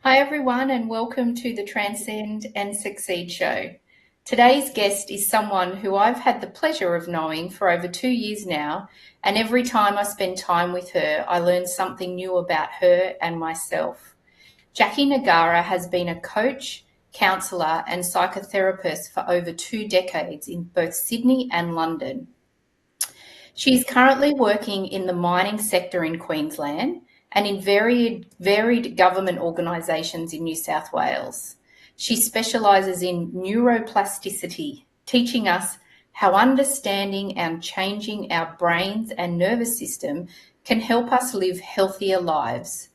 Hi everyone, and welcome to the Transcend and Succeed show. Today's guest is someone who I've had the pleasure of knowing for over 2 years now, and every time I spend time with her, I learn something new about her and myself. Jackie Nugara has been a coach, counsellor and psychotherapist for over 2 decades in both Sydney and London. She is currently working in the mining sector in Queensland and in varied government organisations in New South Wales. She specialises in neuroplasticity, teaching us how understanding and changing our brains and nervous system can help us live healthier lives.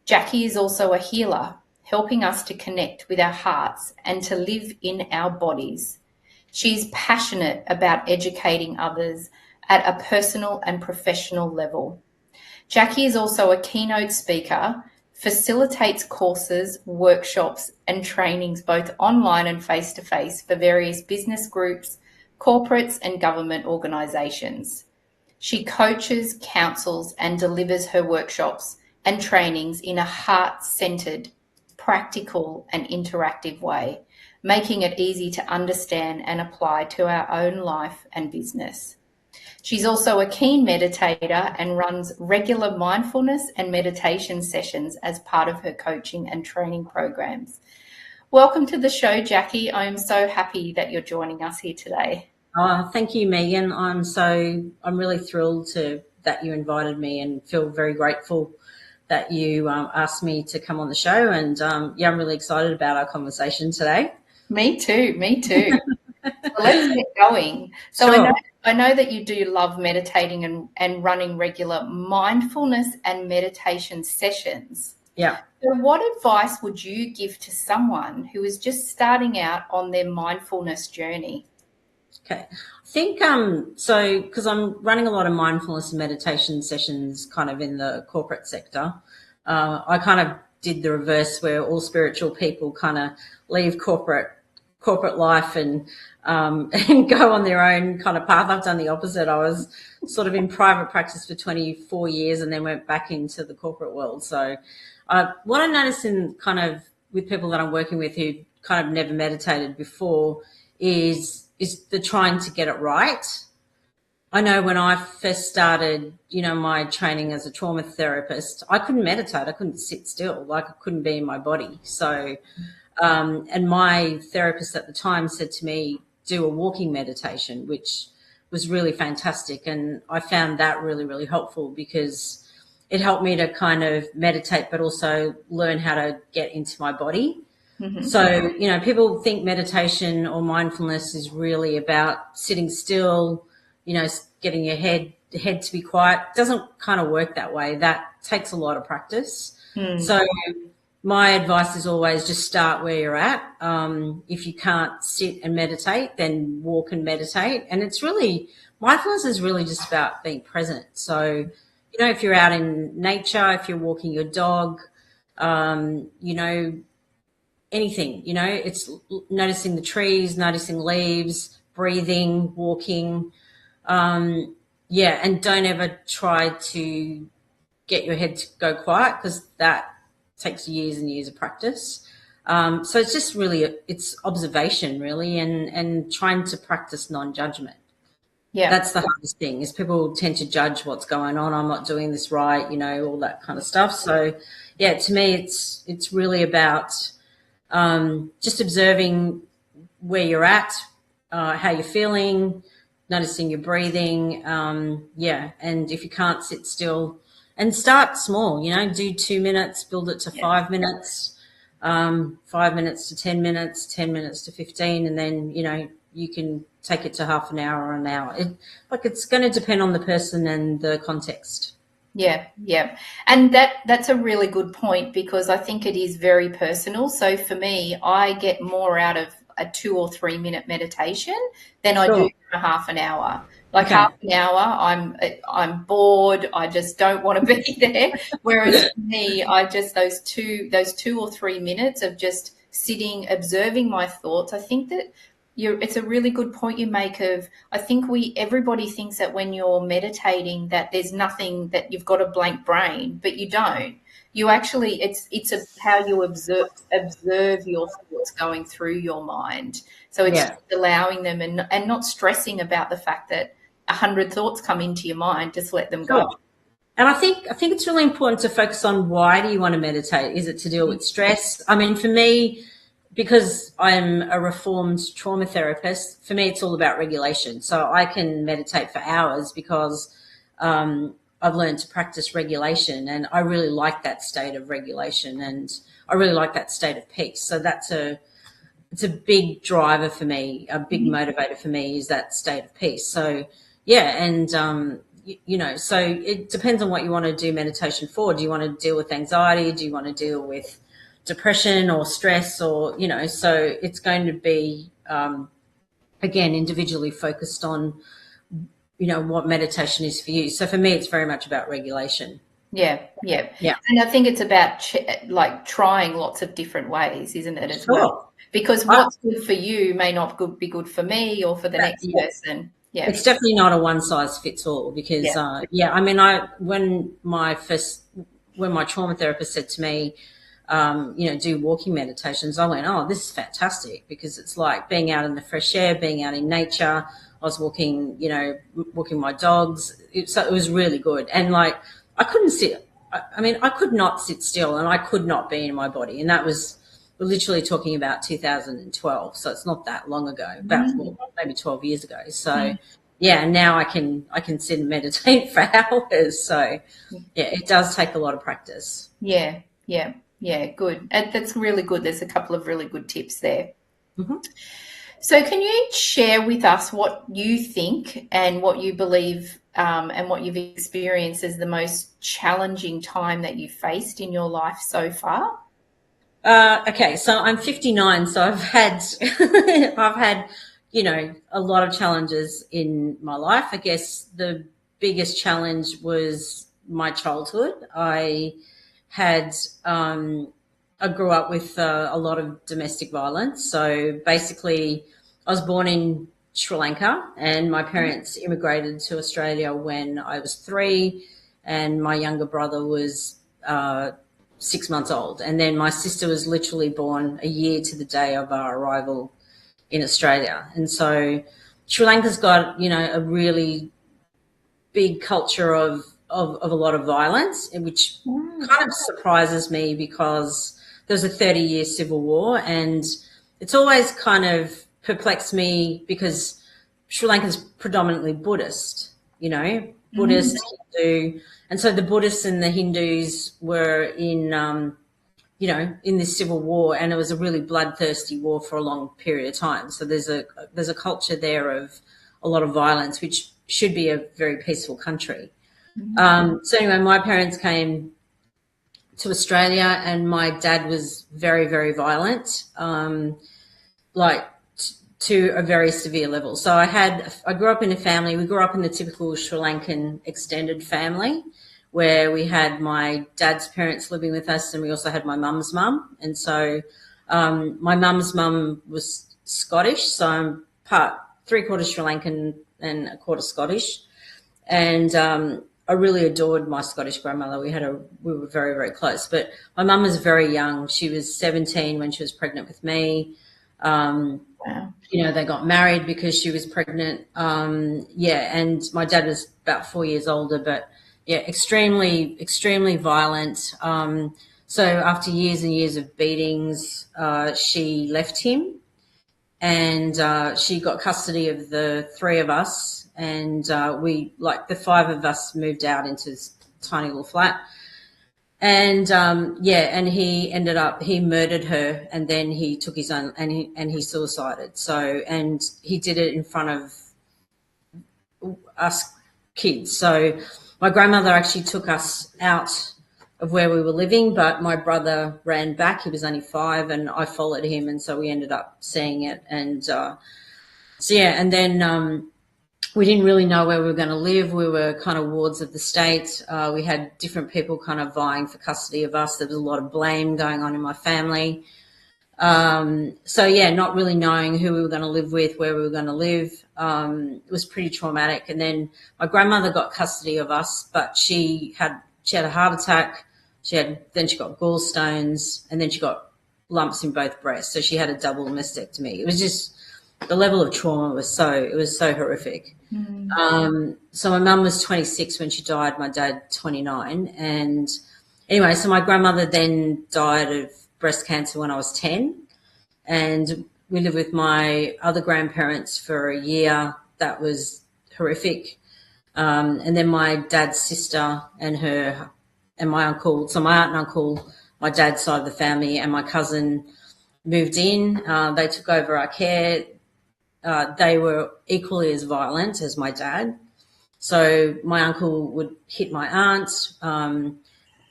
Jackie is also a healer, helping us to connect with our hearts and to live in our bodies. She is passionate about educating others at a personal and professional level. Jackie is also a keynote speaker, facilitates courses, workshops and trainings both online and face-to-face for various business groups, corporates and government organisations. She coaches, counsels and delivers her workshops and trainings in a heart-centred, practical and interactive way, making it easy to understand and apply to our own life and business. She's also a keen meditator and runs regular mindfulness and meditation sessions as part of her coaching and training programs. Welcome to the show, Jackie. I am so happy that you're joining us here today. Thank you, Megan. I'm really thrilled that you invited me and feel very grateful that you asked me to come on the show. And I'm really excited about our conversation today. Me too. So let's get going. So sure. I know that you do love meditating and running regular mindfulness and meditation sessions. Yeah. So what advice would you give to someone who is just starting out on their mindfulness journey? Okay. I think because I'm running a lot of mindfulness and meditation sessions kind of in the corporate sector, I kind of did the reverse where all spiritual people kind of leave corporate life and go on their own kind of path. I've done the opposite. I was sort of in private practice for 24 years and then went back into the corporate world. So what I noticed in kind of with people that I'm working with who kind of never meditated before is the trying to get it right. I know when I first started, my training as a trauma therapist, I couldn't meditate. I couldn't sit still. Like I couldn't be in my body. So and my therapist at the time said to me, do a walking meditation, which was really fantastic. And I found that really, really helpful because it helped me to kind of meditate, but also learn how to get into my body. Mm-hmm. So, people think meditation or mindfulness is really about sitting still, getting your head to be quiet. It doesn't kind of work that way. That takes a lot of practice. Mm. So my advice is always just start where you're at. If you can't sit and meditate, then walk and meditate. And mindfulness is really just about being present. So, if you're out in nature, if you're walking your dog, anything, it's noticing the trees, noticing leaves, breathing, walking. And don't ever try to get your head to go quiet because that takes years and years of practice. So it's just really, it's observation really and trying to practice non-judgment. Yeah. That's the hardest thing, is people tend to judge what's going on. I'm not doing this right, all that kind of stuff. So, yeah, to me, it's really about just observing where you're at, how you're feeling, noticing your breathing. And if you can't sit still, and start small, do 2 minutes, build it to 5 minutes, 5 minutes to 10 minutes, 10 minutes to 15, and then, you can take it to half an hour or an hour. It's going to depend on the person and the context. Yeah, yeah. And that's a really good point, because I think it is very personal. So for me, I get more out of a 2 or 3 minute meditation than I do a half an hour. Like half an hour, I'm bored. I just don't want to be there. Whereas for me, I just those 2 or 3 minutes of just sitting, observing my thoughts. I think that it's a really good point you make of, I think everybody thinks that when you're meditating that there's nothing, that you've got a blank brain, but you don't. You actually, it's how you observe your thoughts going through your mind. So it's just allowing them and not stressing about the fact that 100 thoughts come into your mind. Just let them go. And I think it's really important to focus on, why do you want to meditate? Is it to deal with stress? I mean, for me, because I'm a reformed trauma therapist, for me, it's all about regulation. So I can meditate for hours because I've learned to practice regulation, and I really like that state of regulation, and I really like that state of peace. So it's a big driver for me, a big motivator for me, is that state of peace. So, yeah, and, so it depends on what you want to do meditation for. Do you want to deal with anxiety? Do you want to deal with depression or stress, or so it's going to be again individually focused on what meditation is for you. So for me, it's very much about regulation. Yeah. And I think it's about trying lots of different ways, isn't it, as well? Because what's good for you may not be good for me or for the next person. Yeah, it's definitely not a one size fits all, because I mean, when my trauma therapist said to me, do walking meditations, I went, oh, this is fantastic, because it's like being out in the fresh air, being out in nature. I was walking my dogs. So it was really good. And I couldn't sit. I could not sit still, and I could not be in my body. And we're literally talking about 2012. So it's not that long ago, about maybe 12 years ago. So now I can sit and meditate for hours. So it does take a lot of practice. Yeah, good. And that's really good. There's a couple of really good tips there. Mm-hmm. So can you share with us what you think and what you believe and what you've experienced as the most challenging time that you've faced in your life so far? Okay, so I'm 59, so I've had a lot of challenges in my life. I guess the biggest challenge was my childhood. I grew up with a lot of domestic violence. So basically, I was born in Sri Lanka, and my parents immigrated to Australia when I was 3, and my younger brother was 6 months old. And then my sister was literally born a year to the day of our arrival in Australia. And so Sri Lanka's got, a really big culture of a lot of violence, which kind of surprises me, because there was a 30-year civil war, and it's always kind of perplexed me, because Sri Lanka is predominantly Buddhist, Buddhist, Hindu. And so the Buddhists and the Hindus were in this civil war, and it was a really bloodthirsty war for a long period of time. So there's a culture there of a lot of violence, which should be a very peaceful country. So anyway, my parents came to Australia, and my dad was very, very violent, to a very severe level. So I grew up in a family. We grew up in the typical Sri Lankan extended family, where we had my dad's parents living with us, and we also had my mum's mum. And so my mum's mum was Scottish, so I'm 3/4 Sri Lankan and 1/4 Scottish. And I really adored my Scottish grandmother. We were very, very close. But my mum was very young. She was 17 when she was pregnant with me. Wow. You know, they got married because she was pregnant. And my dad was about 4 years older, but yeah, extremely violent. So after years and years of beatings, she left him, and she got custody of the three of us, and the five of us moved out into this tiny little flat. And and he murdered her, and then he took his own, and he suicided. So, and he did it in front of us kids. So my grandmother actually took us out of where we were living, but my brother ran back. He was only 5, and I followed him, and so we ended up seeing it. And and then we didn't really know where we were going to live. We were kind of wards of the state. We had different people kind of vying for custody of us. There was a lot of blame going on in my family. Not really knowing who we were going to live with, where we were going to live, it was pretty traumatic. And then my grandmother got custody of us, but she had a heart attack. Then she got gallstones, and then she got lumps in both breasts. So she had a double mastectomy. It was just, the level of trauma was so horrific. So my mum was 26 when she died, my dad 29. And anyway, so my grandmother then died of breast cancer when I was 10. And we lived with my other grandparents for a year. That was horrific. And then my dad's sister and my uncle, so my aunt and uncle, my dad's side of the family, and my cousin moved in. They took over our care. They were equally as violent as my dad. So my uncle would hit my aunt.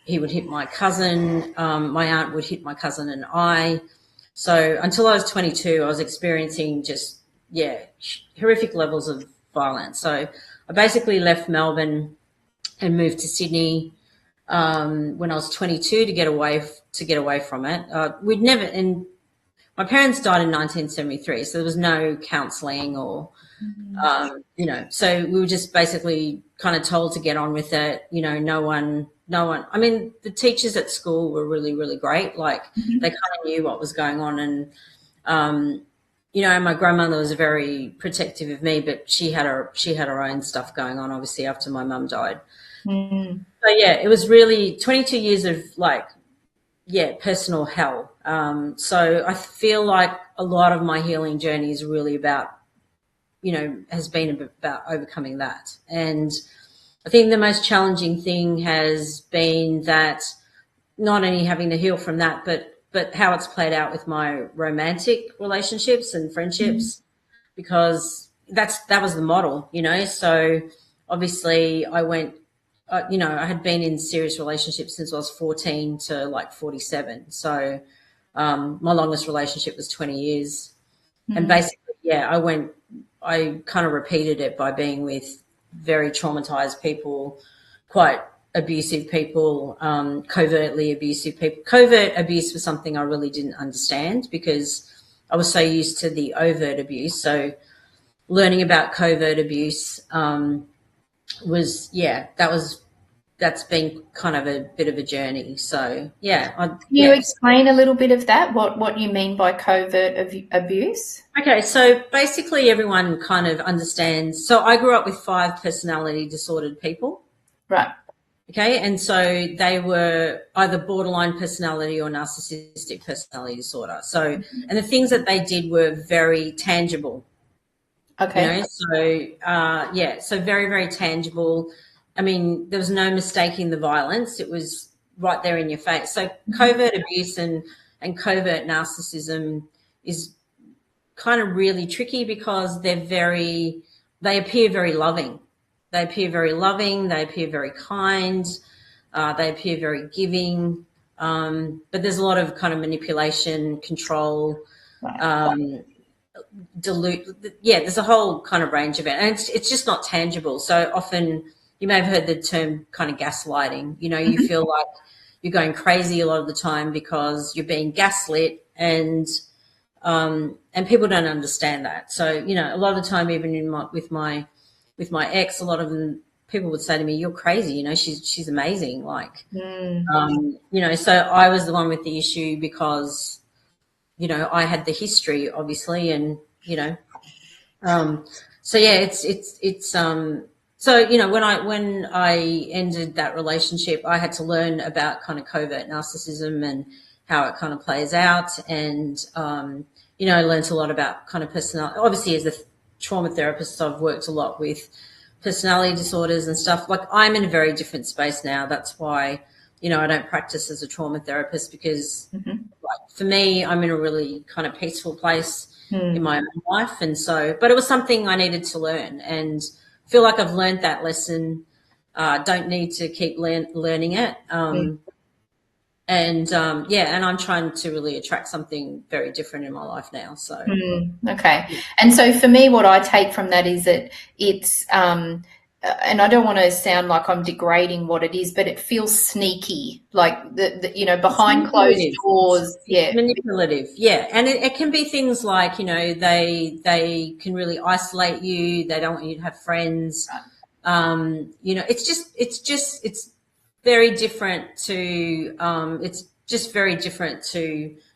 He would hit my cousin. My aunt would hit my cousin and I. So until I was 22, I was experiencing just, horrific levels of violence. So I basically left Melbourne and moved to Sydney when I was 22 to get away from it. My parents died in 1973, so there was no counselling or, so we were just basically kind of told to get on with it. You know, no one, I mean, the teachers at school were really, really great. Like, they kind of knew what was going on. And, my grandmother was very protective of me, but she had her own stuff going on, obviously, after my mum died. So, it was really 22 years of, personal hell. So I feel like a lot of my healing journey is really about, has been about overcoming that. And I think the most challenging thing has been that not only having to heal from that, but how it's played out with my romantic relationships and friendships, because that was the model, So obviously I went, I had been in serious relationships since I was 14 to 47. So my longest relationship was 20 years. And basically, I kind of repeated it by being with very traumatized people, quite abusive people, covertly abusive people. Covert abuse was something I really didn't understand because I was so used to the overt abuse. So learning about covert abuse that's been kind of a bit of a journey. So, Can you explain a little bit of that, what you mean by covert abuse? Okay, so basically everyone kind of understands. So I grew up with 5 personality disordered people. Right. Okay, and so they were either borderline personality or narcissistic personality disorder. So, and the things that they did were very tangible. Okay. So very, very tangible. I mean, there was no mistaking the violence. It was right there in your face. So covert abuse and covert narcissism is kind of really tricky because they appear very loving. They appear very loving. They appear very kind. They appear very giving. But there's a lot of kind of manipulation, control, there's a whole kind of range of it. And it's just not tangible. So often you may have heard the term kind of gaslighting. You feel like you're going crazy a lot of the time because you're being gaslit, and people don't understand that. So, a lot of the time, even with my ex, a lot of them, people would say to me, "You're crazy, she's amazing." So I was the one with the issue because you know, I had the history obviously, and, you know, so yeah, so, you know, when I ended that relationship, I had to learn about kind of covert narcissism and how it kind of plays out. And, you know, I learned a lot about kind of personality. Obviously, as a trauma therapist, I've worked a lot with personality disorders and stuff. Like, I'm in a very different space now. That's why, you know, I don't practice as a trauma therapist, because like, for me, I'm in a really kind of peaceful place in my own life. And so, but it was something I needed to learn, and feel like I've learned that lesson. Don't need to keep learning it. And and I'm trying to really attract something very different in my life now. So okay. And so for me, what I take from that is that it's and I don't want to sound like I'm degrading what it is, but it feels sneaky, like the you know, behind closed doors. It's manipulative. Yeah. And it can be things like, you know, they can really isolate you. They don't want you to have friends. You know, it's very different to,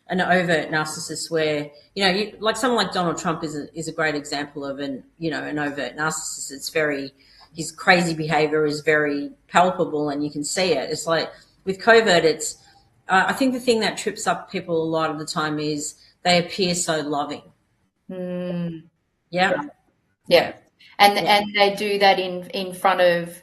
an overt narcissist, where, you know, like someone like Donald Trump is a great example of an overt narcissist. It's very, his crazy behavior is very palpable, and you can see it. It's like with covert, it's, I think the thing that trips up people a lot of the time is they appear so loving. Yeah. And they do that in front of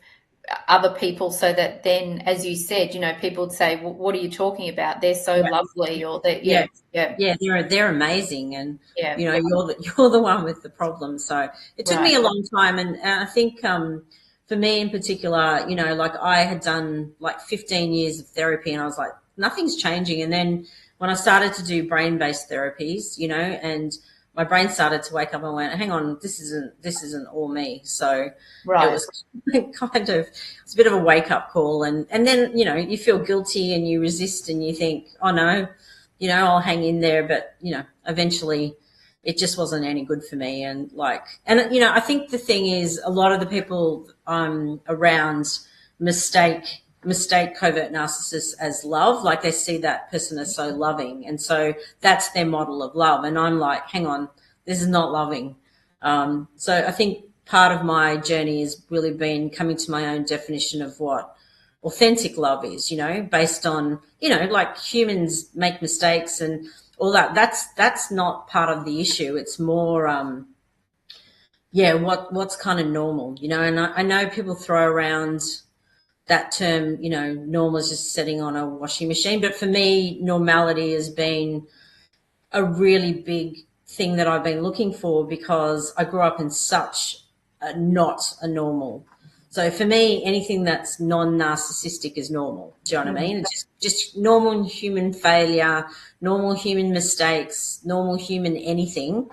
other people, so that then, as you said, you know, people would say, well, what are you talking about? They're so lovely, or that they're amazing, and you know, you're the one with the problem. So it took me a long time, and I think for me in particular, you know, like I had done like 15 years of therapy, and I was like, nothing's changing. And then when I started to do brain-based therapies, you know, and my brain started to wake up, and went, hang on, this isn't all me. So it was kind of, it's a bit of a wake up call. And then, you know, you feel guilty and you resist, and you think, oh no, you know, I'll hang in there. But, you know, eventually it just wasn't any good for me. And you know, I think the thing is, a lot of the people around mistake covert narcissists as love. Like, they see that person as so loving, and so that's their model of love. And I'm like, hang on, this is not loving. So I think part of my journey has really been coming to my own definition of what authentic love is, you know, based on, you know, like, humans make mistakes and all that. That's not part of the issue. It's more what's kind of normal, you know. And I know people throw around that term, you know, normal is just sitting on a washing machine. But for me, normality has been a really big thing that I've been looking for, because I grew up in such not a normal. So for me, anything that's non-narcissistic is normal. Do you know what I mean? It's just normal human failure, normal human mistakes, normal human anything.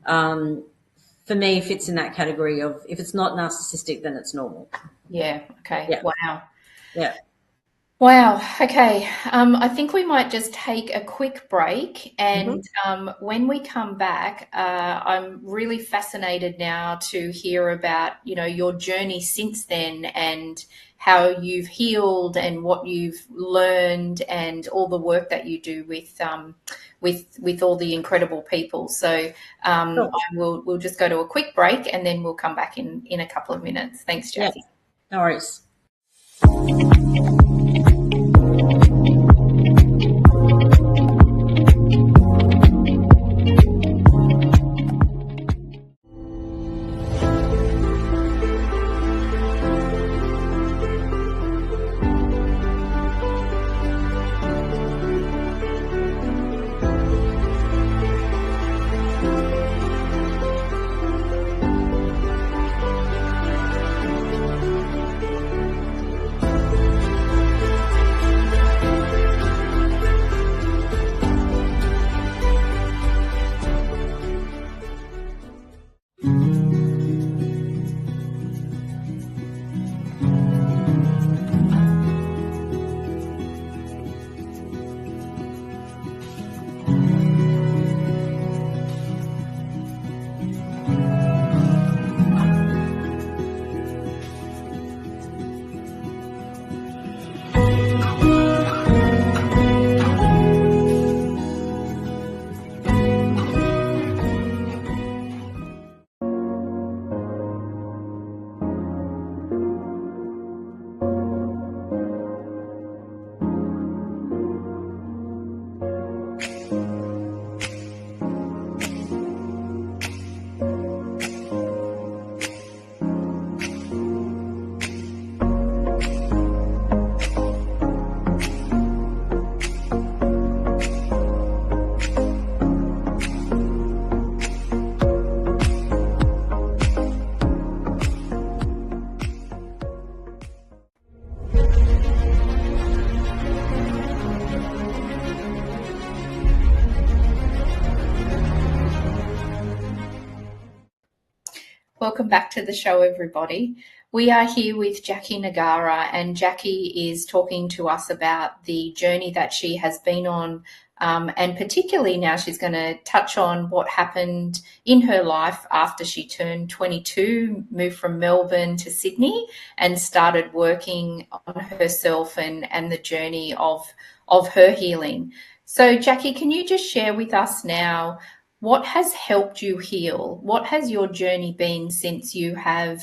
For me, fits in that category of, if it's not narcissistic, then it's normal. Yeah. Okay. Yeah. Wow. Yeah. Wow. Okay. I think we might just take a quick break, and when we come back, I'm really fascinated now to hear about, you know, your journey since then, and how you've healed, and what you've learned, and all the work that you do with all the incredible people. So we'll just go to a quick break, and then we'll come back in a couple of minutes. Thanks, Jackie. Yeah. No worries. Welcome back to the show, everybody. We are here with Jackie Nugara, and Jackie is talking to us about the journey that she has been on, and particularly now she's going to touch on what happened in her life after she turned 22, moved from Melbourne to Sydney, and started working on herself and the journey of her healing. So, Jackie, can you just share with us now what has helped you heal? What has your journey been since you have,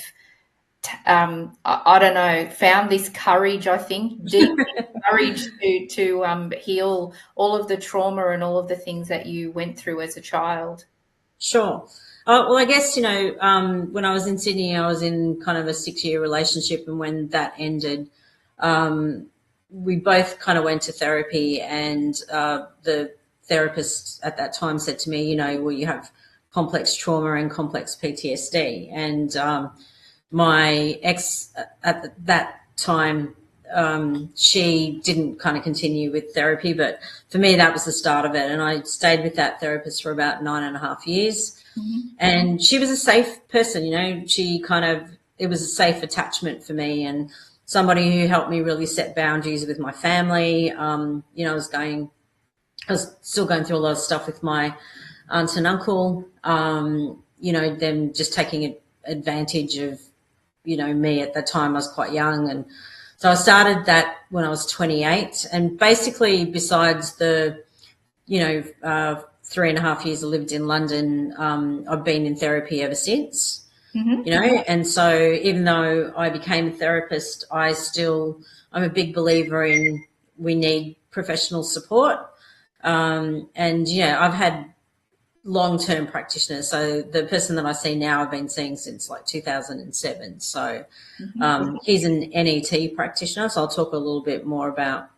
I don't know, found this courage, I think, deep courage to heal all of the trauma and all of the things that you went through as a child? Sure. Well, I guess, when I was in Sydney, I was in kind of a 6-year relationship, and when that ended, we both kind of went to therapy, and the therapist at that time said to me, well, you have complex trauma and complex PTSD. And my ex at that time, she didn't kind of continue with therapy, but for me, that was the start of it. And I stayed with that therapist for about 9.5 years. Mm-hmm. And she was a safe person, it was a safe attachment for me, and somebody who helped me really set boundaries with my family. I was still going through a lot of stuff with my aunt and uncle, them just taking advantage of, me at that time. I was quite young. And so I started that when I was 28. And basically, besides the, 3.5 years I lived in London, I've been in therapy ever since, and so even though I became a therapist, I'm a big believer in we need professional support. I've had long-term practitioners. So the person that I see now, I've been seeing since like 2007. So he's an NET practitioner. So I'll talk a little bit more about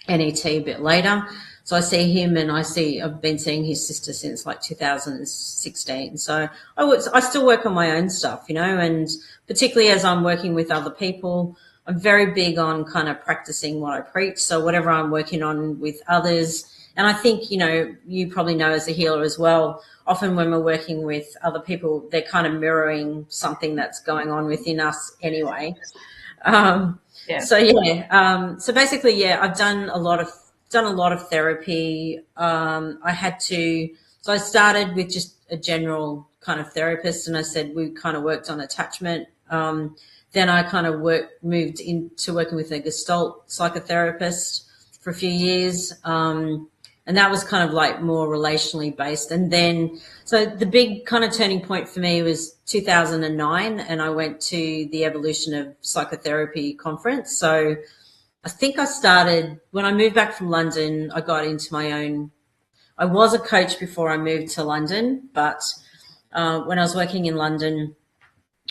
NET a bit later. So I see him, and I've been seeing his sister since like 2016. So I still work on my own stuff, and particularly as I'm working with other people, I'm very big on kind of practicing what I preach. So whatever I'm working on with others, and I think, you probably know as a healer as well, often when we're working with other people, they're kind of mirroring something that's going on within us anyway. So basically, I've done a lot of therapy. So I started with just a general kind of therapist, and I said we kind of worked on attachment. Then I kind of moved into working with a Gestalt psychotherapist for a few years. And that was kind of like more relationally based. And then, so the big kind of turning point for me was 2009, and I went to the Evolution of Psychotherapy conference. So I think I started, when I moved back from London, I got into my own, I was a coach before I moved to London, but when I was working in London,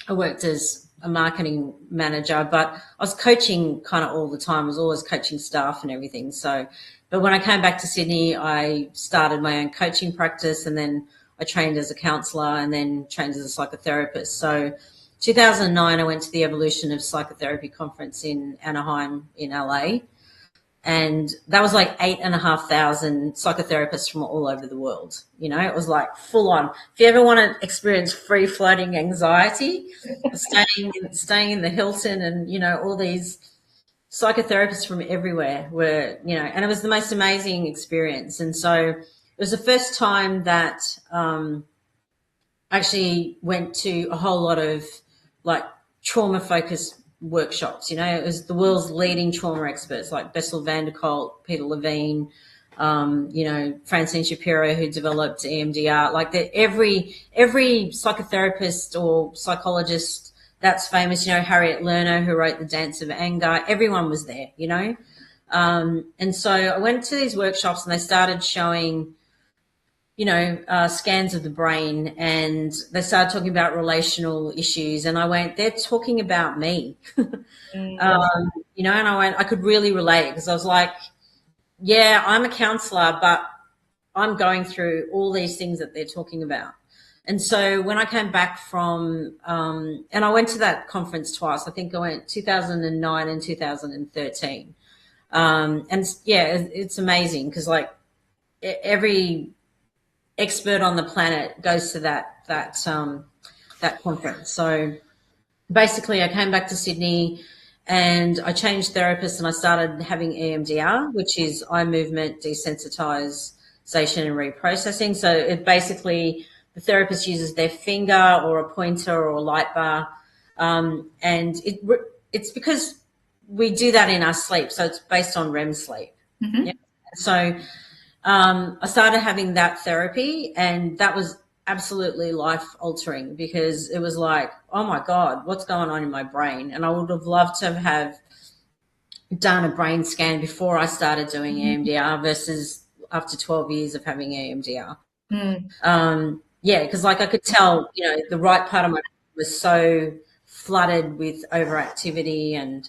I worked as a marketing manager, but I was coaching kind of all the time. I was always coaching staff and everything. So, but when I came back to Sydney, I started my own coaching practice, and then I trained as a counsellor and then trained as a psychotherapist. So 2009, I went to the Evolution of Psychotherapy conference in Anaheim in LA. And that was like 8,500 psychotherapists from all over the world. It was like full on. If you ever want to experience free floating anxiety, staying in the Hilton, and, all these psychotherapists from everywhere were, and it was the most amazing experience. And so it was the first time that I actually went to a whole lot of like trauma focused workshops. It was the world's leading trauma experts like Bessel van der Kolk, Peter Levine, Francine Shapiro, who developed EMDR. Like every psychotherapist or psychologist that's famous, Harriet Lerner, who wrote The Dance of Anger, everyone was there, and so I went to these workshops, and they started showing scans of the brain, and they started talking about relational issues, and I went, they're talking about me. And I went, I could really relate, because I was like, yeah, I'm a counsellor, but I'm going through all these things that they're talking about. And so when I came back from, and I went to that conference twice, I think I went 2009 and 2013. It's amazing, because like every expert on the planet goes to that that conference. So basically I came back to Sydney and I changed therapists and I started having EMDR, which is eye movement desensitization and reprocessing. So it basically, the therapist uses their finger or a pointer or a light bar. And it's because we do that in our sleep. So it's based on REM sleep. Mm-hmm. Yeah. So I started having that therapy, and that was absolutely life altering because it was like, oh my God, what's going on in my brain? And I would have loved to have done a brain scan before I started doing EMDR versus after 12 years of having EMDR. Yeah, because like I could tell, the right part of my brain was so flooded with overactivity and,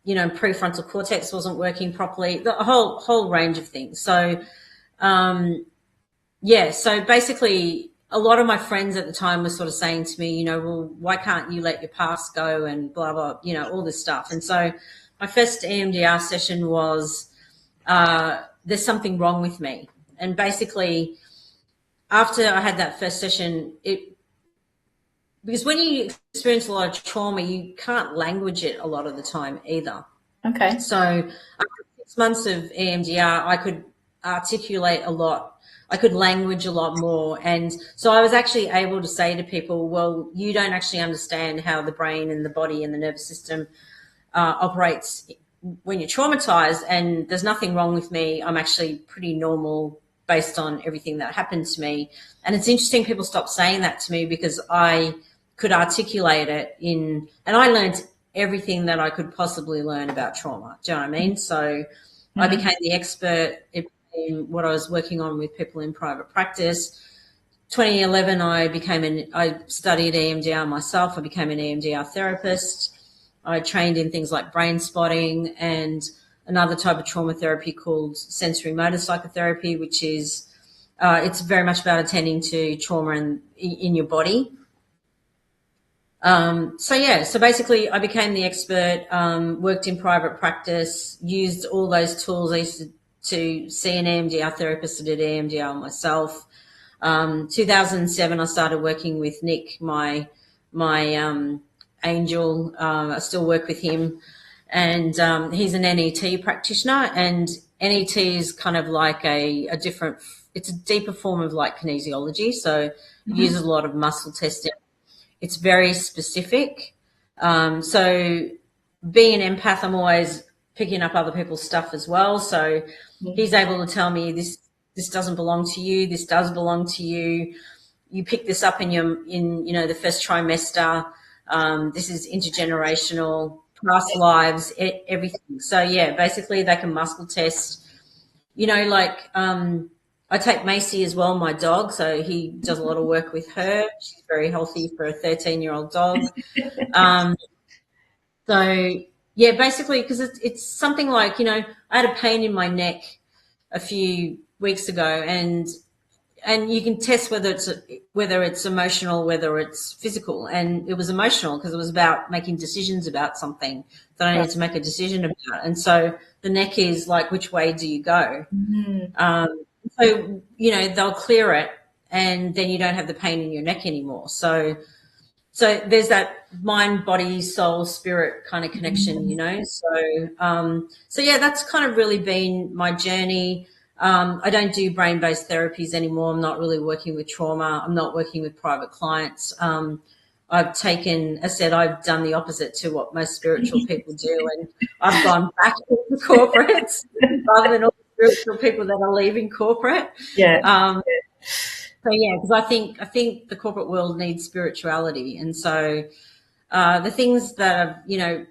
prefrontal cortex wasn't working properly, the whole range of things. So, so basically a lot of my friends at the time were sort of saying to me, well, why can't you let your past go and blah, blah, all this stuff. And so my first EMDR session was, there's something wrong with me. And basically after I had that first session, because when you experience a lot of trauma, you can't language it a lot of the time either. Okay. So after 6 months of EMDR, I could articulate a lot. I could language a lot more. And so I was actually able to say to people, well, you don't actually understand how the brain and the body and the nervous system operates when you're traumatized, and there's nothing wrong with me. I'm actually pretty normal based on everything that happened to me. And it's interesting people stop saying that to me because I could articulate it and I learned everything that I could possibly learn about trauma. Do you know what I mean? So I became the expert in what I was working on with people in private practice. 2011, I studied EMDR myself. I became an EMDR therapist. I trained in things like brain spotting and another type of trauma therapy called sensory motor psychotherapy, which is, it's very much about attending to trauma in your body. So basically I became the expert, worked in private practice, used all those tools. I used to see an EMDR therapist. I did EMDR myself. 2007, I started working with Nick, my angel. I still work with him, and he's an NET practitioner, and NET is kind of like it's a deeper form of like kinesiology. So it uses a lot of muscle testing. It's very specific. So being an empath, I'm always picking up other people's stuff as well. So he's able to tell me this doesn't belong to you. This does belong to you. You pick this up in the first trimester. This is intergenerational, past lives, everything. So yeah, basically they can muscle test, I take Macy as well, my dog. So he does a lot of work with her. She's very healthy for a 13-year-old dog. So yeah, basically, because it's something like, I had a pain in my neck a few weeks ago, and you can test whether it's emotional, whether it's physical. And it was emotional because it was about making decisions about something that I needed to make a decision about. And so the neck is like, which way do you go? So, they'll clear it and then you don't have the pain in your neck anymore. So there's that mind, body, soul, spirit kind of connection, So yeah, that's kind of really been my journey. I don't do brain-based therapies anymore. I'm not really working with trauma. I'm not working with private clients. I've done the opposite to what most spiritual people do, and I've gone back into corporates rather than all the spiritual people that are leaving corporate. Yeah. So yeah, because I think the corporate world needs spirituality, and so the things that are,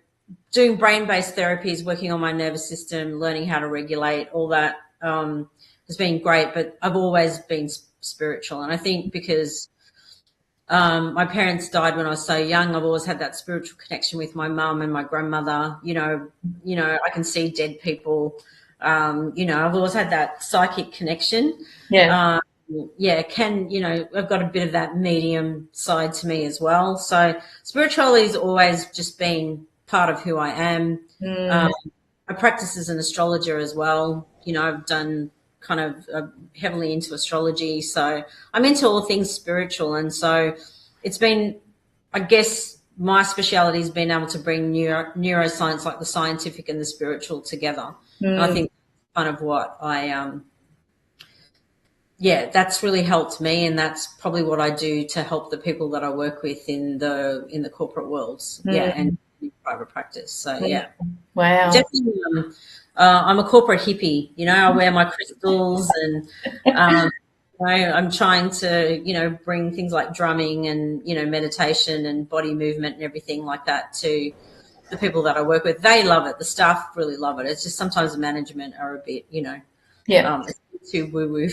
doing brain-based therapies, working on my nervous system, learning how to regulate, all that has been great. But I've always been spiritual, and I think because my parents died when I was so young, I've always had that spiritual connection with my mum and my grandmother. I can see dead people. I've always had that psychic connection. Yeah. I've got a bit of that medium side to me as well. So spirituality has always just been part of who I am. I practice as an astrologer as well. I've done kind of heavily into astrology. So I'm into all things spiritual. And so it's been, I guess, my speciality has been able to bring neuroscience, like the scientific and the spiritual, together. And I think kind of what that's really helped me, and that's probably what I do to help the people that I work with in the corporate worlds, and in private practice. So wow, definitely. I'm a corporate hippie. I wear my crystals, and I'm trying to bring things like drumming and meditation and body movement and everything like that to the people that I work with. They love it. The staff really love it. It's just sometimes the management are a bit, it's too woo-woo.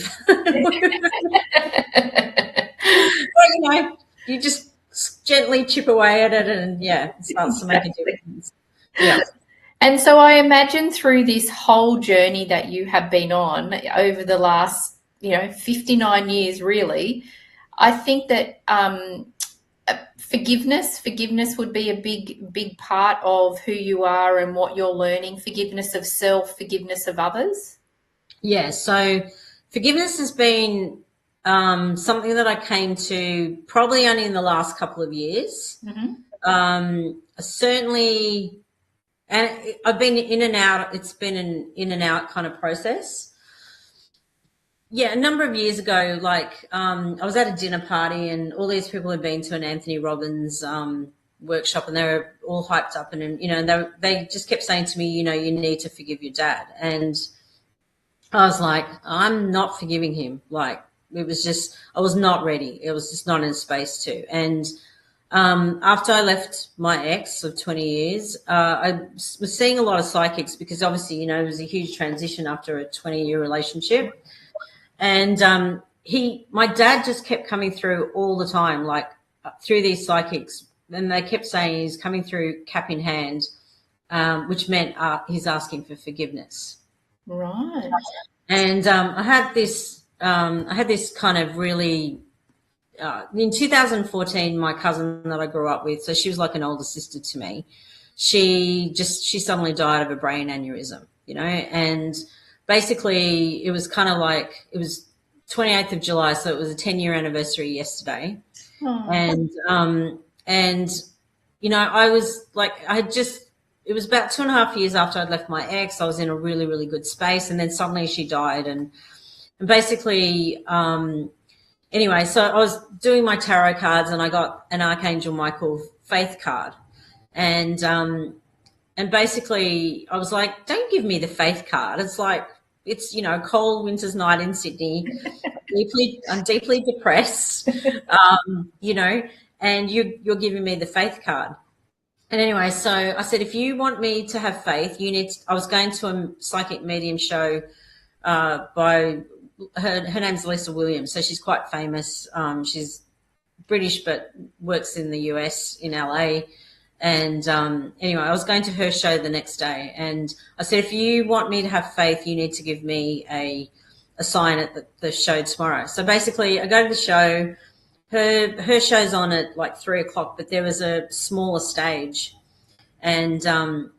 But, you just gently chip away at it, and it starts to make a difference. Yeah. And so I imagine through this whole journey that you have been on over the last, 59 years, really, I think that forgiveness would be a big part of who you are and what you're learning. Forgiveness of self, forgiveness of others. Yeah, so forgiveness has been something that I came to probably only in the last couple of years. Certainly, and I've been in and out. It's been an in and out kind of process. Yeah, a number of years ago, I was at a dinner party, and all these people had been to an Anthony Robbins workshop, and they were all hyped up, and they just kept saying to me, you need to forgive your dad. And I was like, I'm not forgiving him. It was just, I was not ready. It was just not in a space to. And after I left my ex of 20 years, I was seeing a lot of psychics because obviously, it was a huge transition after a 20-year relationship. And my dad just kept coming through all the time, through these psychics. And they kept saying he's coming through cap in hand, which meant he's asking for forgiveness. Right. And I had this kind of really, in 2014, my cousin that I grew up with, so she was like an older sister to me, she suddenly died of a brain aneurysm, and basically it was kind of like, it was 28th of July, so it was a 10-year anniversary yesterday. Oh. And I was like, it was about 2.5 years after I'd left my ex. I was in a really, really good space, and then suddenly she died. And basically, anyway, so I was doing my tarot cards, and I got an Archangel Michael faith card. And basically I was like, don't give me the faith card. It's like, it's, a cold winter's night in Sydney. I'm deeply depressed, and you're giving me the faith card. And anyway, so I said, if you want me to have faith, I was going to a psychic medium show by her name's Lisa Williams. So she's quite famous. She's British, but works in the US, in LA. And anyway, I was going to her show the next day. And I said, if you want me to have faith, you need to give me a sign at the show tomorrow. So basically I go to the show. Her show's on at 3:00, but there was a smaller stage, and there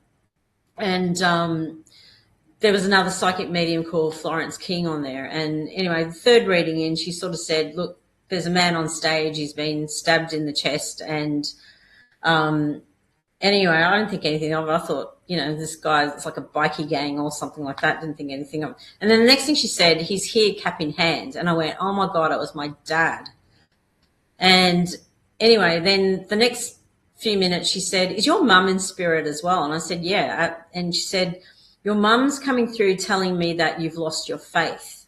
was another psychic medium called Florence King on there. And anyway, the third reading in, she sort of said, look, there's a man on stage. He's been stabbed in the chest. And anyway, I don't think anything of it. I thought, this guy, it's like a bikie gang or something like that. Didn't think anything of it. And then the next thing she said, he's here cap in hand. And I went, oh my God, it was my dad. And anyway, then the next few minutes she said, is your mum in spirit as well? And I said, yeah. And she said, your mum's coming through telling me that you've lost your faith.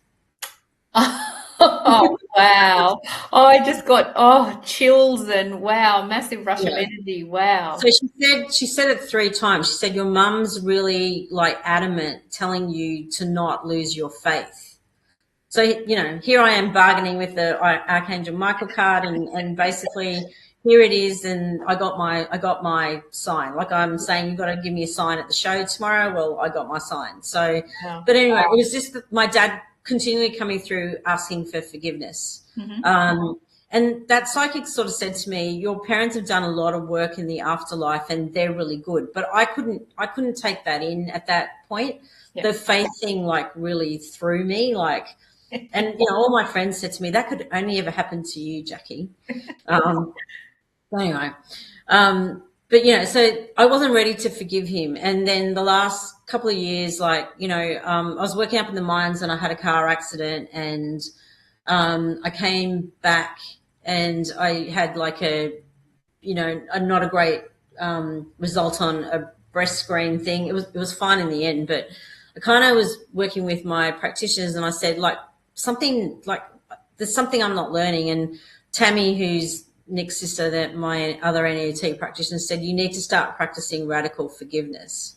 Oh, wow. Oh, I just got, chills, and wow, massive rush of energy. Wow. So she said it 3 times. She said, your mum's really adamant telling you to not lose your faith. So, here I am bargaining with the Archangel Michael card, and basically here it is. And I got my sign. Like I'm saying, you've got to give me a sign at the show tomorrow. Well, I got my sign. So, But anyway, it was just my dad continually coming through asking for forgiveness. Mm-hmm. And that psychic sort of said to me, your parents have done a lot of work in the afterlife and they're really good. But I couldn't take that in at that point. The faith thing like really threw me, like, and all my friends said to me, that could only ever happen to you, Jackie. Anyway, but so I wasn't ready to forgive him. And then the last couple of years, like, I was working up in the mines and I had a car accident, and I came back and I had like a not a great result on a breast screen thing. It was fine in the end, but I kind of was working with my practitioners and I said, like, there's something I'm not learning. And Tammy, who's Nick's sister, that my other NET practitioner, said, you need to start practicing radical forgiveness.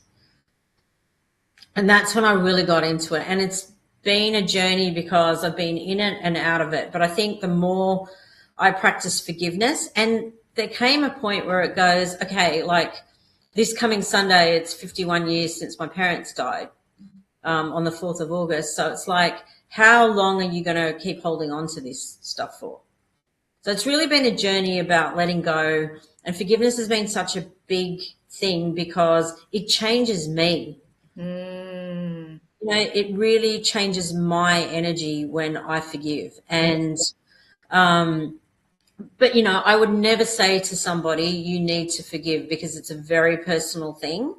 And that's when I really got into it. And it's been a journey because I've been in it and out of it. But I think the more I practice forgiveness, and there came a point where it goes, okay, like this coming Sunday, it's 51 years since my parents died on the 4th of August. So it's like, how long are you going to keep holding on to this stuff for? So it's really been a journey about letting go, and forgiveness has been such a big thing because it changes me. It really changes my energy when I forgive. And, but, I would never say to somebody, you need to forgive, because it's a very personal thing.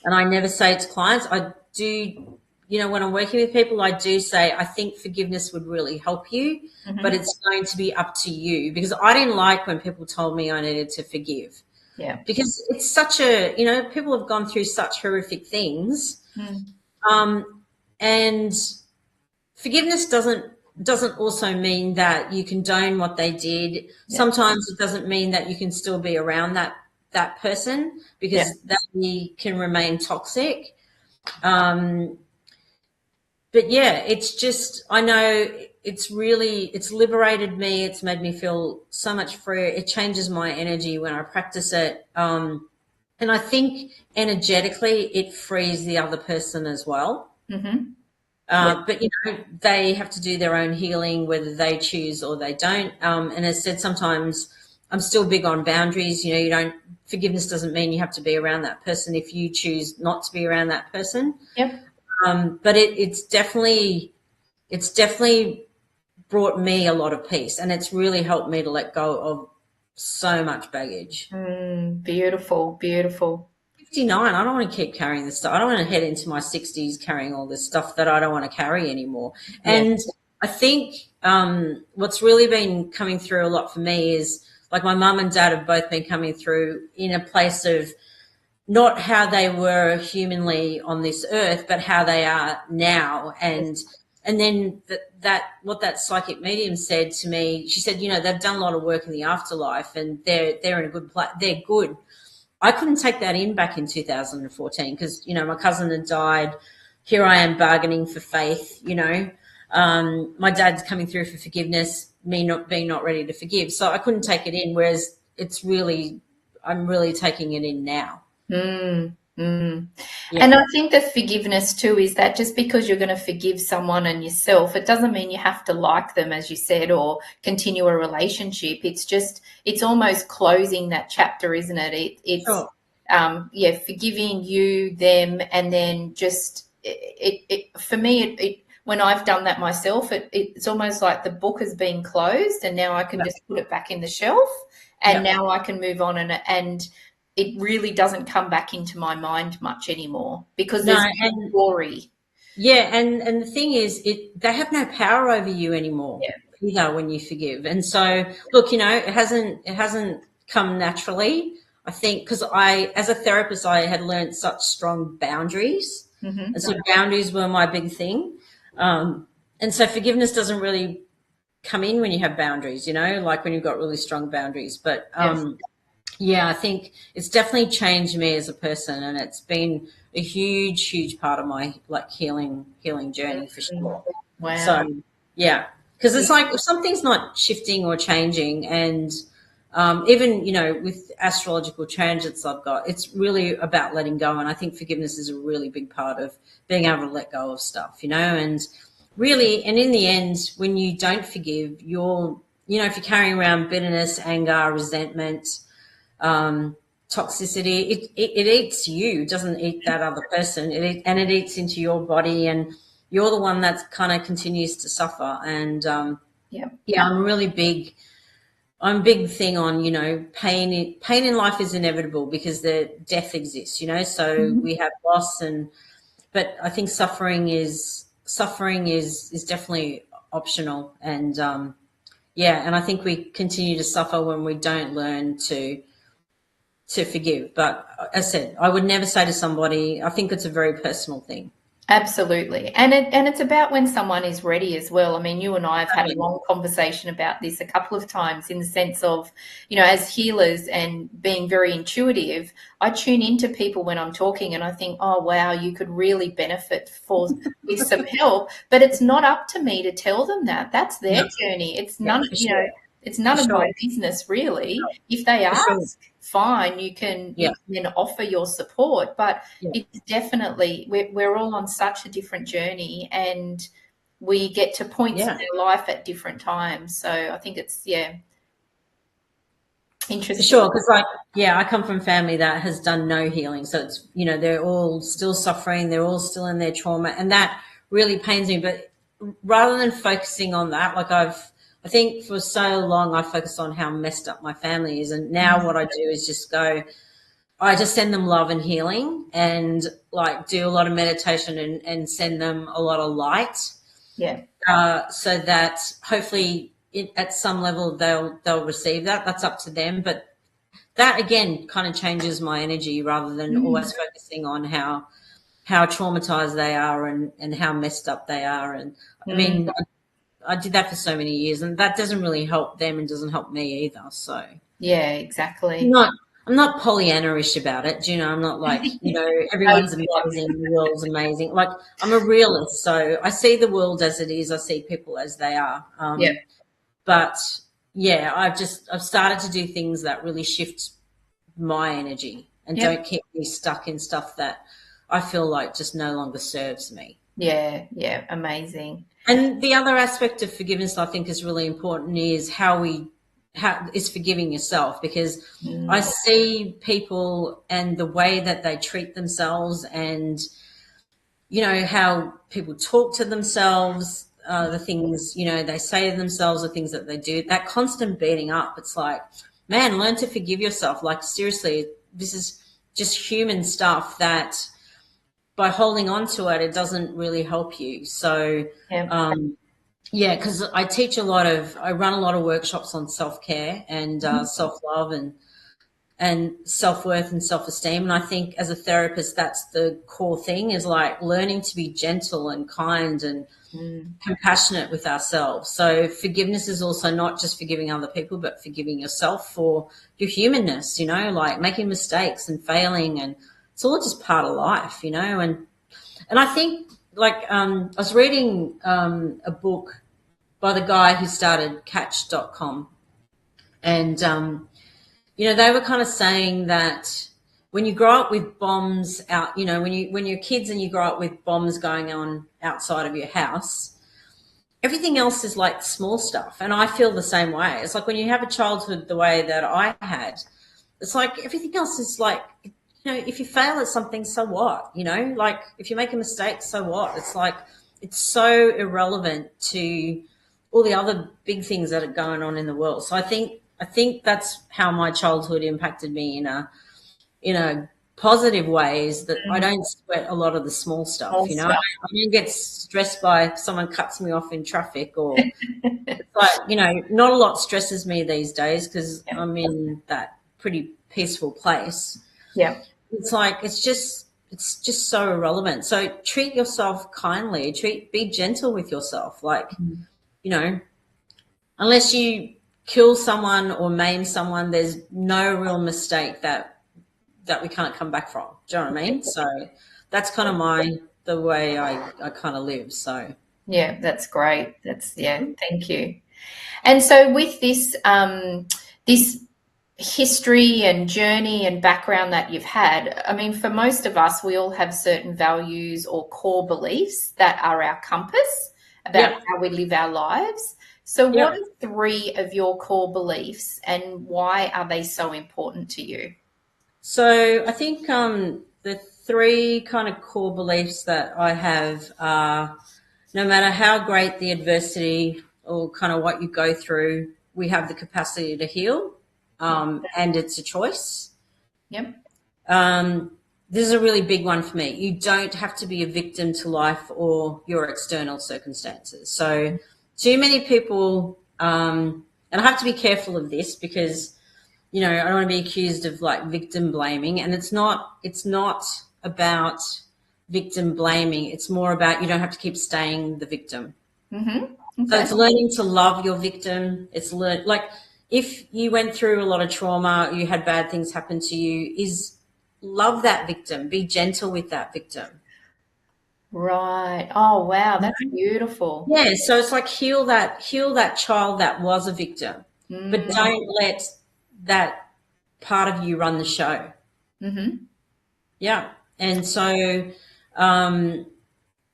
And I never say it to clients. I do, when I'm working with people, I do say, I think forgiveness would really help you, but it's going to be up to you, because I didn't like when people told me I needed to forgive. Yeah. Because it's such a, people have gone through such horrific things. And forgiveness doesn't also mean that you condone what they did. Yeah. Sometimes it doesn't mean that you can still be around that person, because they can remain toxic. But yeah, it's just, I know it's liberated me. It's made me feel so much freer. It changes my energy when I practice it. And I think energetically it frees the other person as well. But, they have to do their own healing, whether they choose or they don't. And as I said, sometimes I'm still big on boundaries. Forgiveness doesn't mean you have to be around that person if you choose not to be around that person. Yep. But it's definitely brought me a lot of peace, and it's really helped me to let go of so much baggage. Beautiful, beautiful. 59, I don't want to keep carrying this stuff. I don't want to head into my 60s carrying all this stuff that I don't want to carry anymore. Yeah. And I think what's really been coming through a lot for me is, like, my mum and dad have both been coming through in a place of not how they were humanly on this earth, but how they are now. And then what that psychic medium said to me, she said, they've done a lot of work in the afterlife and they're in a good place. They're good. I couldn't take that in back in 2014 because, my cousin had died. Here I am bargaining for faith, my dad's coming through for forgiveness, me not ready to forgive. So I couldn't take it in, whereas I'm really taking it in now. Yeah. And I think the forgiveness too is that just because you're going to forgive someone and yourself, it doesn't mean you have to like them, as you said, or continue a relationship. It's almost closing that chapter, isn't it? It's sure. Forgiving you, them, and then just for me, when I've done that myself, it's almost like the book has been closed, and now I can just put it back in the shelf, and now I can move on and it really doesn't come back into my mind much anymore because there's no glory. Yeah, and the thing is, they have no power over you anymore either when you forgive. And so, look, it hasn't come naturally. I think because as a therapist, I had learned such strong boundaries, and so boundaries were my big thing. And so forgiveness doesn't really come in when you have boundaries, like when you've got really strong boundaries. But yeah, I think it's definitely changed me as a person, and it's been a huge, huge part of my healing journey for sure. Wow. So yeah, because it's like if something's not shifting or changing, and even with astrological transits I've got, it's really about letting go, and I think forgiveness is a really big part of being able to let go of stuff, and really, and in the end, when you don't forgive, you're if you're carrying around bitterness, anger, resentment, toxicity, it eats you. It doesn't eat that other person. It eats into your body, and you're the one that kind of continues to suffer. And yeah, I'm a big thing on, pain in life is inevitable because the death exists, so we have loss, but I think suffering is definitely optional. And and I think we continue to suffer when we don't learn to forgive. But as I said, I would never say to somebody, I think it's a very personal thing. absolutely. And it's about when someone is ready as well. I mean, you and I have had a long conversation about this a couple of times, in the sense of, as healers and being very intuitive, I tune into people when I'm talking and I think, oh, wow, you could really benefit with some help. But it's not up to me to tell them that. That's their journey. It's none, it's none of my business, really. If they ask, fine, you can then offer your support. But it's definitely, we're all on such a different journey, and we get to points in our life at different times. So I think it's, interesting. For sure, because I come from a family that has done no healing. So it's, they're all still suffering. They're all still in their trauma. And that really pains me. But rather than focusing on that, I think for so long I focused on how messed up my family is. And now what I do is I just send them love and healing, and do a lot of meditation and send them a lot of light. Yeah. So that hopefully at some level they'll receive that. That's up to them. But that again kind of changes my energy, rather than always focusing on how traumatized they are and how messed up they are. And I mean, I did that for so many years, and that doesn't really help them and doesn't help me either. So yeah, exactly. I'm not Pollyanna-ish about it. Do you know? I'm not like, everyone's amazing, the world's amazing. I'm a realist, so I see the world as it is. I see people as they are. But I've started to do things that really shift my energy and don't keep me stuck in stuff that I feel like just no longer serves me. Yeah, amazing. And the other aspect of forgiveness I think is really important is how is forgiving yourself, because I see people and the way that they treat themselves, and how people talk to themselves, the things they say to themselves, the things that they do, that constant beating up. It's like, man, learn to forgive yourself. Seriously, this is just human stuff that by holding on to it doesn't really help you. So because I run a lot of workshops on self-care and self-love and self-worth and self-esteem. And I think as a therapist, that's the core thing, is learning to be gentle and kind and compassionate with ourselves. So forgiveness is also not just forgiving other people, but forgiving yourself for your humanness, making mistakes and failing, and it's all just part of life, and I think I was reading a book by the guy who started Catch.com, and they were kind of saying that when you grow up with bombs out, when you're kids and you grow up with bombs going on outside of your house, everything else is like small stuff. And I feel the same way. It's like when you have a childhood the way that I had, it's like everything else is like, if you fail at something, so what? If you make a mistake, so what? It's like, it's so irrelevant to all the other big things that are going on in the world. So I think that's how my childhood impacted me in a positive way, is that I don't sweat a lot of the small stuff. I don't get stressed by if someone cuts me off in traffic, or it's like, not a lot stresses me these days because I'm in that pretty peaceful place. Yeah. It's like, it's just so irrelevant. So treat yourself kindly, be gentle with yourself. Unless you kill someone or maim someone, there's no real mistake that we can't come back from. Do you know what I mean? So that's kind of the way I kind of live. So yeah, that's great. Thank you. And so with this this history and journey and background that you've had, I mean, for most of us, we all have certain values or core beliefs that are our compass about how we live our lives. So what Yeah. are three of your core beliefs and why are they so important to you? So I think the three kind of core beliefs that I have are no matter how great the adversity or kind of what you go through, we have the capacity to heal, Yeah. and it's a choice. Yep. This is a really big one for me. You don't have to be a victim to life or your external circumstances. So too many people, and I have to be careful of this because, I don't want to be accused of like victim blaming, and it's not about victim blaming. It's more about you don't have to keep staying the victim. Mm-hmm. So Okay. it's learning to love your victim. It's like if you went through a lot of trauma, you had bad things happen to you, is love that victim, be gentle with that victim. Right. Oh, wow. That's beautiful. Yeah, so it's like heal that child that was a victim, but Mm. don't let that part of you run the show. Mm-hmm. Yeah. And so, um,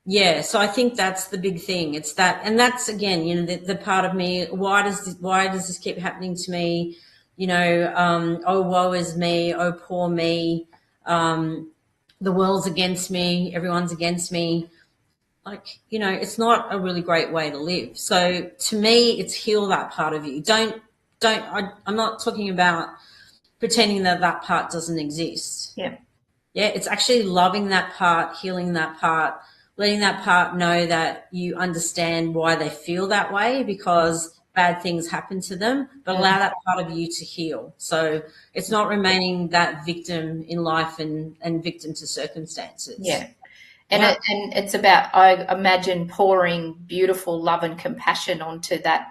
yeah, so I think that's the big thing. It's that, and that's again, the part of me. Why does this keep happening to me? Oh, woe is me. Oh, poor me. The world's against me. Everyone's against me. Like, it's not a really great way to live. So to me, it's heal that part of you. I'm not talking about pretending that that part doesn't exist. Yeah. Yeah, it's actually loving that part, healing that part, letting that part know that you understand why they feel that way because bad things happen to them, but allow that part of you to heal. So it's not remaining that victim in life and victim to circumstances. Yeah. And Yeah. it's about, I imagine, pouring beautiful love and compassion onto that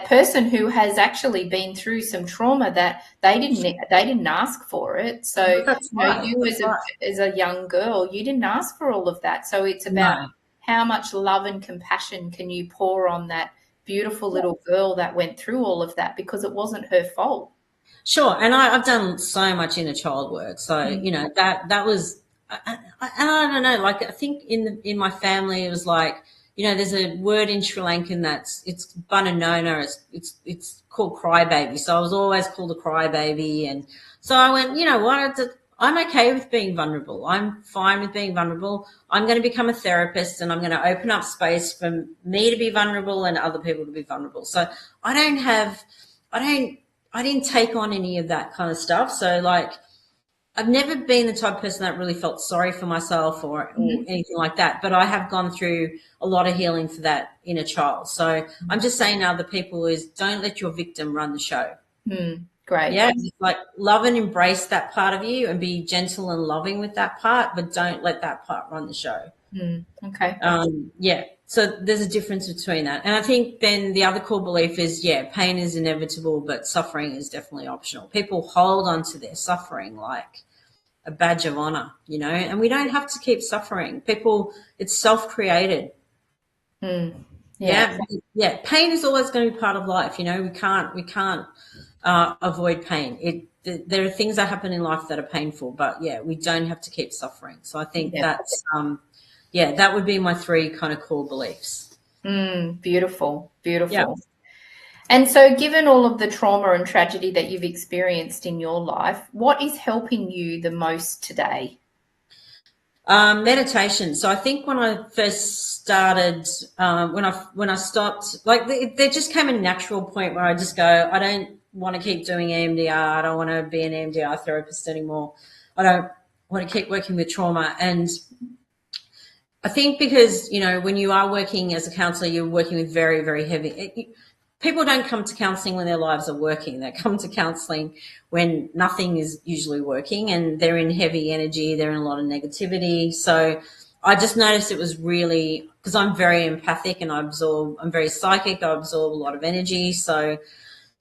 person who has actually been through some trauma that they didn't ask for it. So, That's right. you That's right. as a young girl, you didn't ask for all of that. So it's about No. how much love and compassion can you pour on that beautiful little girl that went through all of that because it wasn't her fault. Sure, and I've done so much inner child work, so Mm. that was, and I don't know, like I think in my family it was like, there's a word in Sri Lankan it's bananona, it's called crybaby, so I was always called a crybaby, and so I went, what, I'm okay with being vulnerable, I'm fine with being vulnerable, I'm going to become a therapist, and I'm going to open up space for me to be vulnerable and other people to be vulnerable. So I don't have, I don't. I didn't take on any of that kind of stuff. So like I've never been the type of person that really felt sorry for myself or Mhm. anything like that. But I have gone through a lot of healing for that inner child. So I'm just saying to other people is don't let your victim run the show. Great. Yeah. Just like love and embrace that part of you and be gentle and loving with that part, but don't let that part run the show. Okay. Yeah. So there's a difference between that. And I think then the other core belief is, pain is inevitable, but suffering is definitely optional. People hold on to their suffering like a badge of honor, and we don't have to keep suffering. It's self-created. Yeah. Yeah. Yeah. Pain is always going to be part of life. We can't avoid pain. There are things that happen in life that are painful, but we don't have to keep suffering. So I think Yeah. that would be my three kind of core beliefs. Beautiful. Yeah. Beautiful. And so, given all of the trauma and tragedy that you've experienced in your life, what is helping you the most today? Meditation. So I think when I first started, when I stopped, like there just came a natural point where I just go, I don't want to keep doing EMDR. I don't want to be an EMDR therapist anymore. I don't want to keep working with trauma. And I think because, when you are working as a counsellor, you're working with very, very heavy. People don't come to counselling when their lives are working. They come to counselling when nothing is usually working and they're in heavy energy, they're in a lot of negativity. So I just noticed it was really, because I'm very empathic and I'm very psychic, I absorb a lot of energy. So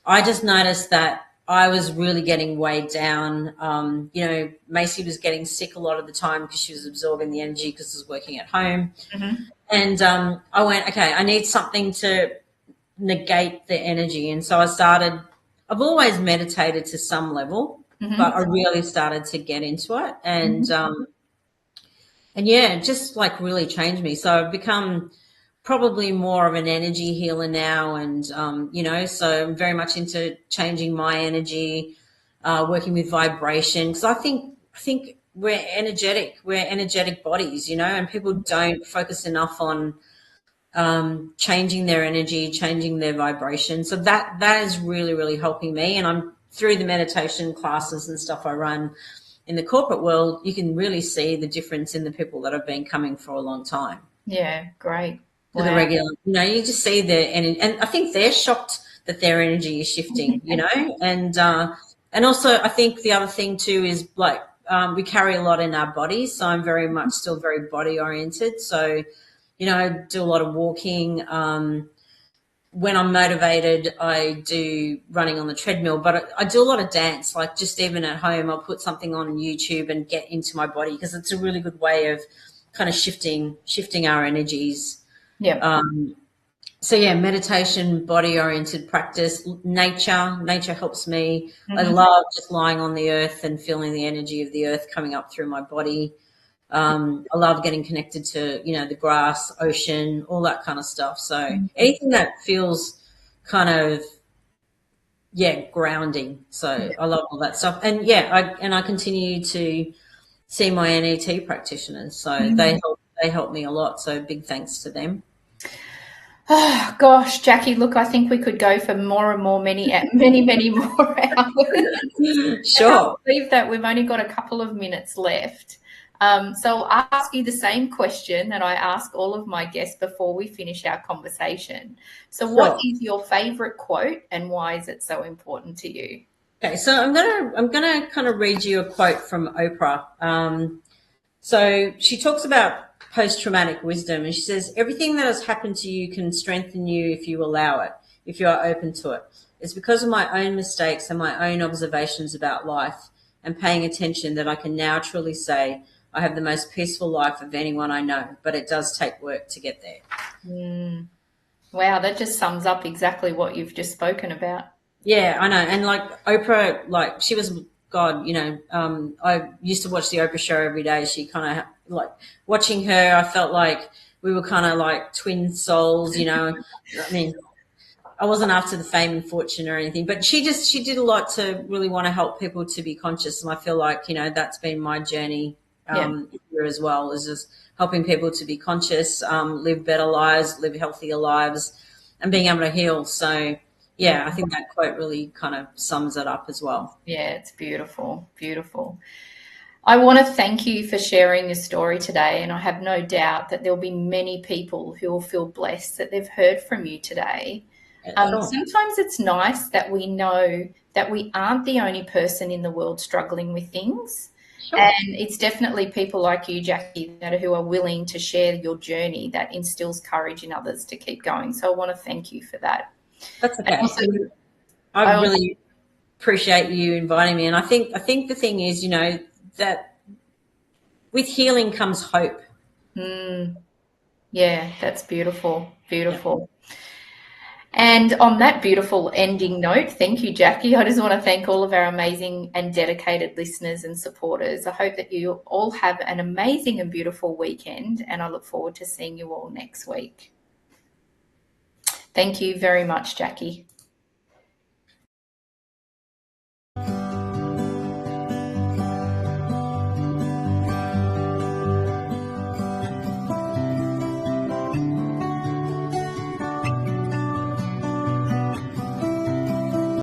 I just noticed that I was really getting weighed down. Macy was getting sick a lot of the time because she was absorbing the energy because I was working at home. And I went, okay, I need something to negate the energy. And so I've always meditated to some level, but I really started to get into it. And it just like really changed me. So I've become probably more of an energy healer now, and so I'm very much into changing my energy, working with vibration, because I think we're energetic bodies, and people don't focus enough on changing their energy, changing their vibration. So that is really, really helping me. And I'm through the meditation classes and stuff I run in the corporate world, you can really see the difference in the people that have been coming for a long time. Yeah, great. To the regular, you just see their energy, and I think they're shocked that their energy is shifting, and also I think the other thing too is like we carry a lot in our bodies, so I'm very much still very body oriented. So, I do a lot of walking. When I'm motivated, I do running on the treadmill, but I do a lot of dance. Like just even at home, I'll put something on YouTube and get into my body, because it's a really good way of kind of shifting our energies. Yeah. So yeah, meditation, body oriented practice, nature helps me. I love just lying on the earth and feeling the energy of the earth coming up through my body. I love getting connected to, the grass, ocean, all that kind of stuff. So anything that feels kind of, grounding. So I love all that stuff. And I continue to see my NET practitioners. So they help me a lot. So big thanks to them. Oh, gosh, Jackie, look, I think we could go for more and more, many more hours. Sure. I can't believe that we've only got a couple of minutes left. So I'll ask you the same question that I ask all of my guests before we finish our conversation. So what is your favourite quote and why is it so important to you? Okay, so I'm gonna kind of read you a quote from Oprah. So she talks about post-traumatic wisdom, and she says, everything that has happened to you can strengthen you if you allow it, if you are open to it. It's because of my own mistakes and my own observations about life and paying attention that I can now truly say I have the most peaceful life of anyone I know, but it does take work to get there. Wow, that just sums up exactly what you've just spoken about. Yeah, I know. And like Oprah, like she was God, I used to watch the Oprah show every day. She kind of like watching her, I felt like we were kind of like twin souls, I mean, I wasn't after the fame and fortune or anything, but she did a lot to really want to help people to be conscious. And I feel like, that's been my journey here as well, is just helping people to be conscious, live better lives, live healthier lives, and being able to heal. So, yeah, I think that quote really kind of sums it up as well. Yeah, it's beautiful, beautiful. I want to thank you for sharing your story today, and I have no doubt that there'll be many people who will feel blessed that they've heard from you today. Sometimes it's nice that we know that we aren't the only person in the world struggling with things. Sure. And it's definitely people like you, Jackie, who are willing to share your journey that instills courage in others to keep going. So I want to thank you for that. That's okay. I really appreciate you inviting me. And I think the thing is, that with healing comes hope. Yeah, that's beautiful. Beautiful. Yeah. And on that beautiful ending note, thank you, Jackie. I just want to thank all of our amazing and dedicated listeners and supporters. I hope that you all have an amazing and beautiful weekend, and I look forward to seeing you all next week. Thank you very much, Jackie.